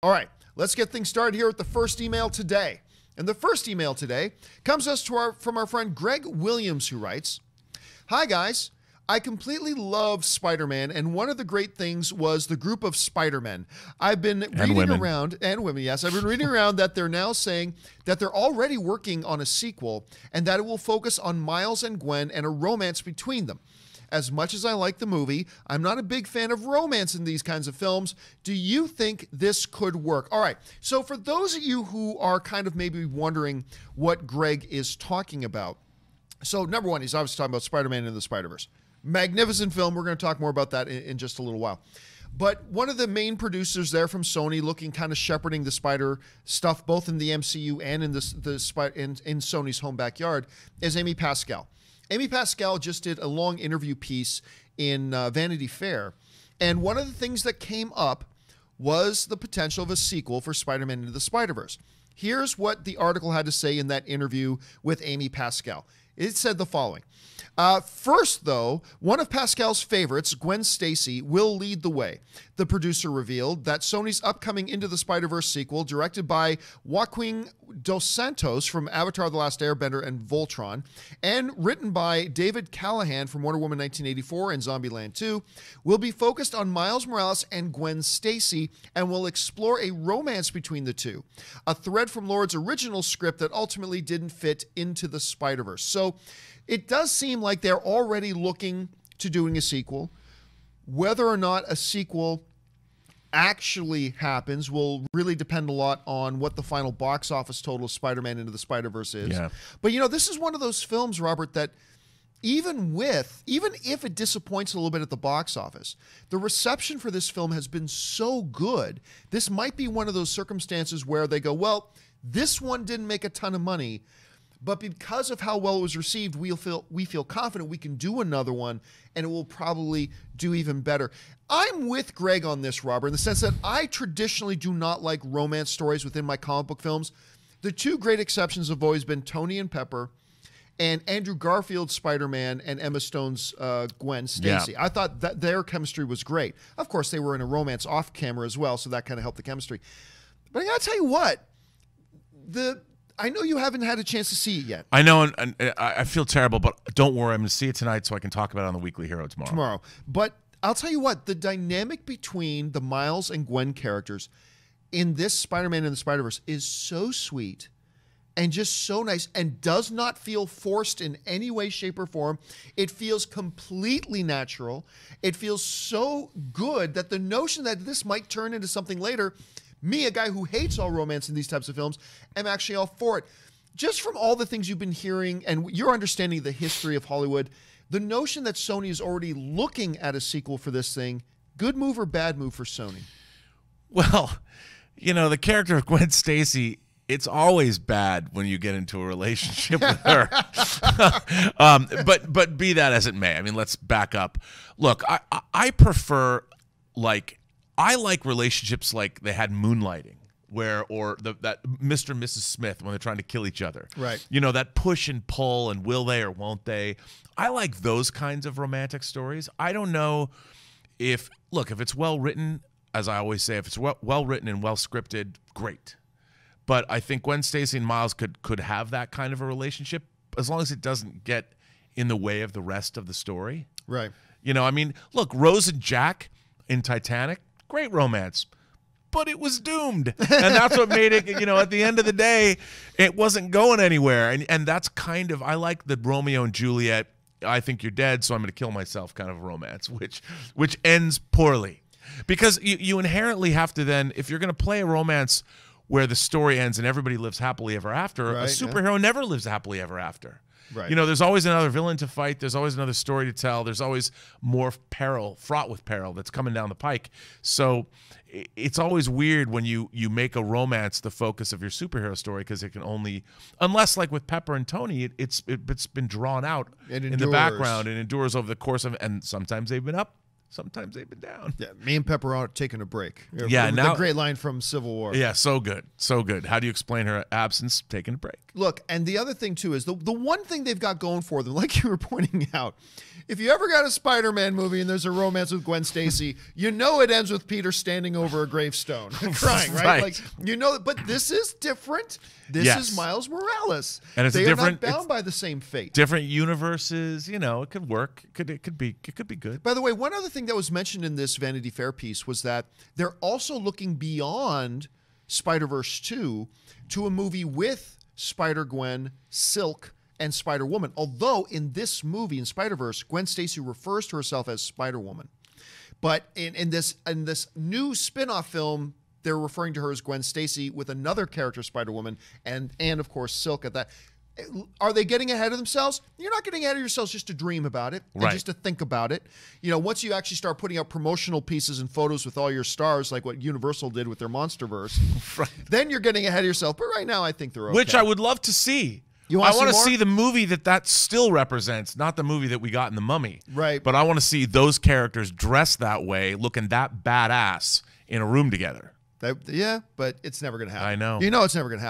All right, let's get things started here with the first email today. And the first email today comes to us from our friend Greg Williams, who writes, "Hi guys, I completely love Spider-Man, and one of the great things was the group of Spider-Men. I've been reading around, and women, yes, I've been reading around that they're now saying that they're already working on a sequel and that it will focus on Miles and Gwen and a romance between them. As much as I like the movie, I'm not a big fan of romance in these kinds of films. Do you think this could work?" All right, so for those of you who are kind of maybe wondering what Greg is talking about, so number one, he's obviously talking about Spider-Man and the Spider-Verse. Magnificent film. We're going to talk more about that in just a little while. But one of the main producers there from Sony, looking kind of shepherding the Spider stuff, both in the MCU and in in Sony's home backyard, is Amy Pascal. Amy Pascal just did a long interview piece in Vanity Fair, and one of the things that came up was the potential of a sequel for Spider-Man Into the Spider-Verse. Here's what the article had to say in that interview with Amy Pascal. It said the following. First, though, one of Pascal's favorites, Gwen Stacy, will lead the way. The producer revealed that Sony's upcoming Into the Spider-Verse sequel, directed by Joaquin Dos Santos from Avatar: The Last Airbender and Voltron, and written by David Callahan from Wonder Woman 1984 and Zombieland 2, will be focused on Miles Morales and Gwen Stacy and will explore a romance between the two, a thread from Lord's original script that ultimately didn't fit into the Spider-Verse. So it does seem like they're already looking to doing a sequel. Whether or not a sequel actually happens will really depend a lot on what the final box office total of Spider-Man Into the Spider-Verse is. Yeah. But, you know, this is one of those films, Robert, that even if it disappoints a little bit at the box office, the reception for this film has been so good. This might be one of those circumstances where they go, well, this one didn't make a ton of money, but because of how well it was received, we feel confident we can do another one, and it will probably do even better. I'm with Greg on this, Robert, in the sense that I traditionally do not like romance stories within my comic book films. The two great exceptions have always been Tony and Pepper and Andrew Garfield's Spider-Man and Emma Stone's Gwen Stacy. Yeah. I thought that their chemistry was great. Of course, they were in a romance off camera as well, so that kind of helped the chemistry. But I got to tell you what, I know you haven't had a chance to see it yet. I know, and I feel terrible, but don't worry. I'm going to see it tonight so I can talk about it on the Weekly Hero tomorrow. But I'll tell you what, the dynamic between the Miles and Gwen characters in this Spider-Man and the Spider-Verse is so sweet and just so nice and does not feel forced in any way, shape, or form. It feels completely natural. It feels so good that the notion that this might turn into something later, me, a guy who hates all romance in these types of films, am actually all for it. Just from all the things you've been hearing and your understanding of the history of Hollywood, the notion that Sony is already looking at a sequel for this thing, good move or bad move for Sony? Well, you know, the character of Gwen Stacy, it's always bad when you get into a relationship with her. But be that as it may, I mean, let's back up. Look, I prefer, I like relationships like they had Moonlighting, that Mr. and Mrs. Smith when they're trying to kill each other. Right. You know, that push and pull and will they or won't they. I like those kinds of romantic stories. I don't know if it's well written, as I always say, if it's well written and well scripted, great. But I think Gwen Stacy and Miles could have that kind of a relationship as long as it doesn't get in the way of the rest of the story. Right. You know, I mean, look, Rose and Jack in Titanic, great romance, but it was doomed. And that's what made it, you know, at the end of the day, it wasn't going anywhere. And that's kind of, I like the Romeo and Juliet, I think you're dead, so I'm going to kill myself kind of romance, which ends poorly. Because you inherently have to then, if you're going to play a romance where the story ends and everybody lives happily ever after, right, a superhero never lives happily ever after. Right. You know, there's always another villain to fight. There's always another story to tell. There's always more peril, fraught with peril that's coming down the pike. So it's always weird when you make a romance the focus of your superhero story, because it can only, unless like with Pepper and Tony, it's been drawn out in the background and endures over the course of, and sometimes they've been up, sometimes they've been down. Yeah, me and Pepper are taking a break. Yeah, now, the great line from Civil War. Yeah, so good, so good. How do you explain her absence? Taking a break. Look, and the other thing too is the one thing they've got going for them, like you were pointing out, if you ever got a Spider-Man movie and there's a romance with Gwen Stacy, you know it ends with Peter standing over a gravestone crying, right? Right. Like, you know, but this is different. This Yes. is Miles Morales. And it's they a different, are not bound by the same fate. different universes. You know, it could work. It could be good. By the way, one other thing that was mentioned in this Vanity Fair piece was that they're also looking beyond Spider-Verse 2 to a movie with Spider-Gwen, Silk, and Spider-Woman. Although in this movie, in Spider-Verse, Gwen Stacy refers to herself as Spider-Woman. But in this new spin-off film, they're referring to her as Gwen Stacy with another character, Spider-Woman, and of course Silk at that. Are they getting ahead of themselves? You're not getting ahead of yourselves just to dream about it and Right. just to think about it. You know, once you actually start putting out promotional pieces and photos with all your stars, like what Universal did with their MonsterVerse, Right. then you're getting ahead of yourself. But right now, I think they're okay. Which I would love to see. You wanna I want to see more? see the movie that still represents, not the movie that we got in The Mummy. Right. But I want to see those characters dressed that way, looking that badass in a room together. Yeah, but it's never going to happen. I know. You know it's never going to happen.